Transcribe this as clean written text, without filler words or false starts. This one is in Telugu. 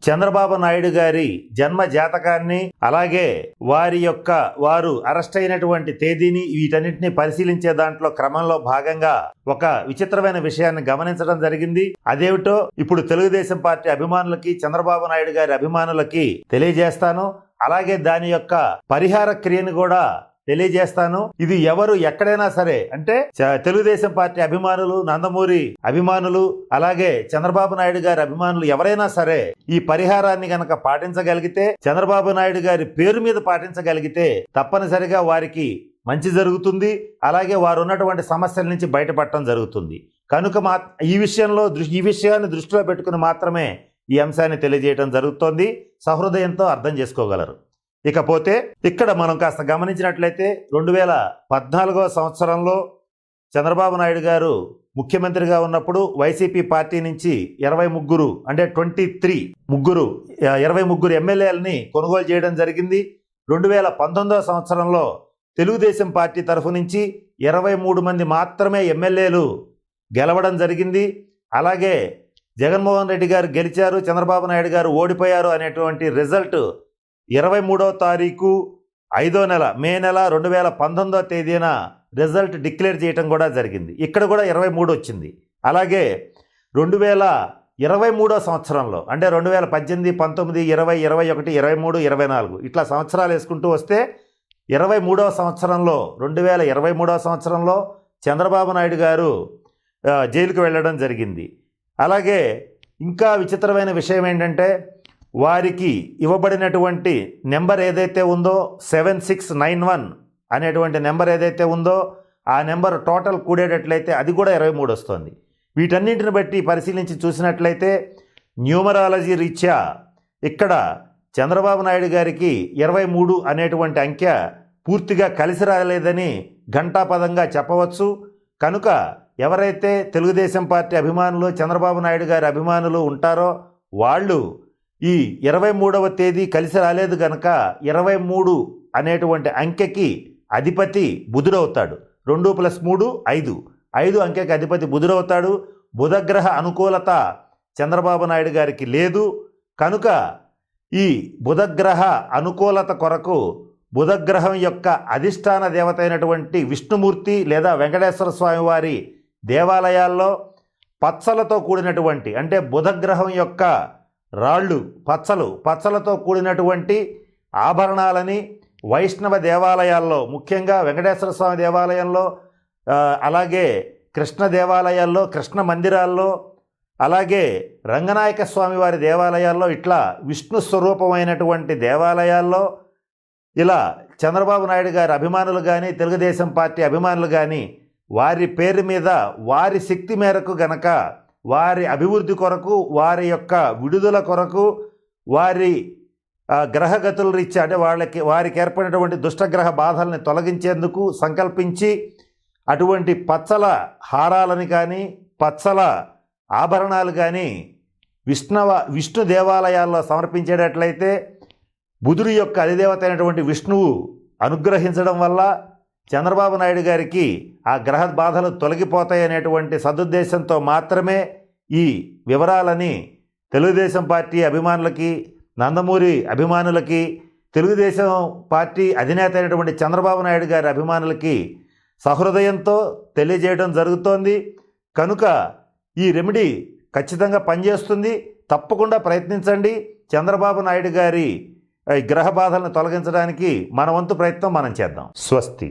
చంద్రబాబు నాయుడు గారి జన్మ జాతకాన్ని, అలాగే వారు అరెస్ట్ అయినటువంటి తేదీని, వీటన్నిటిని పరిశీలించే దాంట్లో క్రమంలో భాగంగా ఒక విచిత్రమైన విషయాన్ని గమనించడం జరిగింది. అదేమిటో ఇప్పుడు తెలుగుదేశం పార్టీ అభిమానులకి, చంద్రబాబు నాయుడు గారి అభిమానులకి తెలియజేస్తాను. అలాగే దాని యొక్క పరిహార క్రియను కూడా తెలియజేస్తాను. ఇది ఎవరు ఎక్కడైనా సరే, అంటే తెలుగుదేశం పార్టీ అభిమానులు, నందమూరి అభిమానులు, అలాగే చంద్రబాబు నాయుడు గారి అభిమానులు ఎవరైనా సరే ఈ పరిహారాన్ని గనక పాటించగలిగితే, చంద్రబాబు నాయుడు గారి పేరు మీద పాటించగలిగితే తప్పనిసరిగా వారికి మంచి జరుగుతుంది. అలాగే వారు ఉన్నటువంటి సమస్యల నుంచి బయటపడటం జరుగుతుంది. కనుక ఈ విషయాన్ని దృష్టిలో పెట్టుకుని మాత్రమే ఈ అంశాన్ని తెలియజేయడం జరుగుతోంది. సహృదయంతో అర్థం చేసుకోగలరు. ఇకపోతే ఇక్కడ మనం కాస్త గమనించినట్లయితే 2014వ సంవత్సరంలో చంద్రబాబు నాయుడు గారు ముఖ్యమంత్రిగా ఉన్నప్పుడు వైసీపీ పార్టీ నుంచి 23 ఎమ్మెల్యేలని కొనుగోలు చేయడం జరిగింది. 2019వ సంవత్సరంలో తెలుగుదేశం పార్టీ తరఫు నుంచి 23 మంది మాత్రమే ఎమ్మెల్యేలు గెలవడం జరిగింది. అలాగే జగన్మోహన్ రెడ్డి గారు గెలిచారు, చంద్రబాబు నాయుడు గారు ఓడిపోయారు అనేటువంటి రిజల్ట్ 23వ తారీఖు 5వ నెల మే నెల 2019వ తేదీన రిజల్ట్ డిక్లేర్ చేయడం కూడా జరిగింది. ఇక్కడ కూడా 23 వచ్చింది. అలాగే 2023వ సంవత్సరంలో, అంటే 2018, 19, 20, 21, 23, 24 ఇట్లా సంవత్సరాలు వేసుకుంటూ వస్తే 23వ సంవత్సరంలో 2023వ సంవత్సరంలో చంద్రబాబు నాయుడు గారు జైలుకు వెళ్ళడం జరిగింది. అలాగే ఇంకా విచిత్రమైన విషయం ఏంటంటే, వారికి ఇవ్వబడినటువంటి నెంబర్ ఏదైతే ఉందో 7691 అనేటువంటి నెంబర్ ఏదైతే ఉందో ఆ నెంబర్ టోటల్ కూడేటట్లయితే అది కూడా 23 వస్తుంది. వీటన్నింటిని బట్టి పరిశీలించి చూసినట్లయితే న్యూమరాలజీ రీత్యా ఇక్కడ చంద్రబాబు నాయుడు గారికి 23 అనేటువంటి అంకె పూర్తిగా కలిసి రాలేదని ఘంటాపదంగా చెప్పవచ్చు. కనుక ఎవరైతే తెలుగుదేశం పార్టీ అభిమానులు, చంద్రబాబు నాయుడు గారి అభిమానులు ఉంటారో వాళ్ళు ఈ 23వ తేదీ కలిసి రాలేదు కనుక 23 అనేటువంటి అంకెకి అధిపతి బుధుడవుతాడు. 2 + 3 5, 5 అంకెకి అధిపతి బుధుడవుతాడు. బుధగ్రహ అనుకూలత చంద్రబాబు నాయుడు గారికి లేదు. కనుక ఈ బుధగ్రహ అనుకూలత కొరకు బుధగ్రహం యొక్క అధిష్టాన దేవత అయినటువంటి విష్ణుమూర్తి లేదా వెంకటేశ్వర స్వామి వారి దేవాలయాల్లో పచ్చలతో కూడినటువంటి, అంటే బుధగ్రహం యొక్క రాళ్ళు పచ్చలతో కూడినటువంటి ఆభరణాలని వైష్ణవ దేవాలయాల్లో, ముఖ్యంగా వెంకటేశ్వర స్వామి దేవాలయంలో, అలాగే కృష్ణ దేవాలయాల్లో, కృష్ణ మందిరాల్లో, అలాగే రంగనాయక స్వామి వారి దేవాలయాల్లో, ఇట్లా విష్ణు స్వరూపమైనటువంటి దేవాలయాల్లో ఇలా చంద్రబాబు నాయుడు గారి అభిమానులు కానీ, తెలుగుదేశం పార్టీ అభిమానులు కానీ వారి పేరు మీద వారి శక్తి మేరకు గనక వారి అభివృద్ధి కొరకు, వారి యొక్క విడుదల కొరకు, వారి గ్రహగతుల రీత్యా, అంటే వారికి ఏర్పడినటువంటి దుష్టగ్రహ బాధల్ని తొలగించేందుకు సంకల్పించి అటువంటి పచ్చల హారాలని కానీ, పచ్చల ఆభరణాలు కానీ విష్ణు దేవాలయాల్లో సమర్పించేటట్లయితే బుధుడి యొక్క అధిదేవత అయినటువంటి విష్ణువు అనుగ్రహించడం వల్ల చంద్రబాబు నాయుడు గారికి ఆ గ్రహ బాధలు తొలగిపోతాయి అనేటువంటి సదుద్దేశంతో మాత్రమే ఈ వివరాలని తెలుగుదేశం పార్టీ అభిమానులకి, నందమూరి అభిమానులకి, తెలుగుదేశం పార్టీ అధినేత అయినటువంటి చంద్రబాబు నాయుడు గారి అభిమానులకి సహృదయంతో తెలియజేయడం జరుగుతోంది. కనుక ఈ రెమెడీ ఖచ్చితంగా పనిచేస్తుంది. తప్పకుండా ప్రయత్నించండి. చంద్రబాబు నాయుడు గారి గ్రహ బాధలను తొలగించడానికి మన వంతు ప్రయత్నం మనం చేద్దాం. స్వస్తి.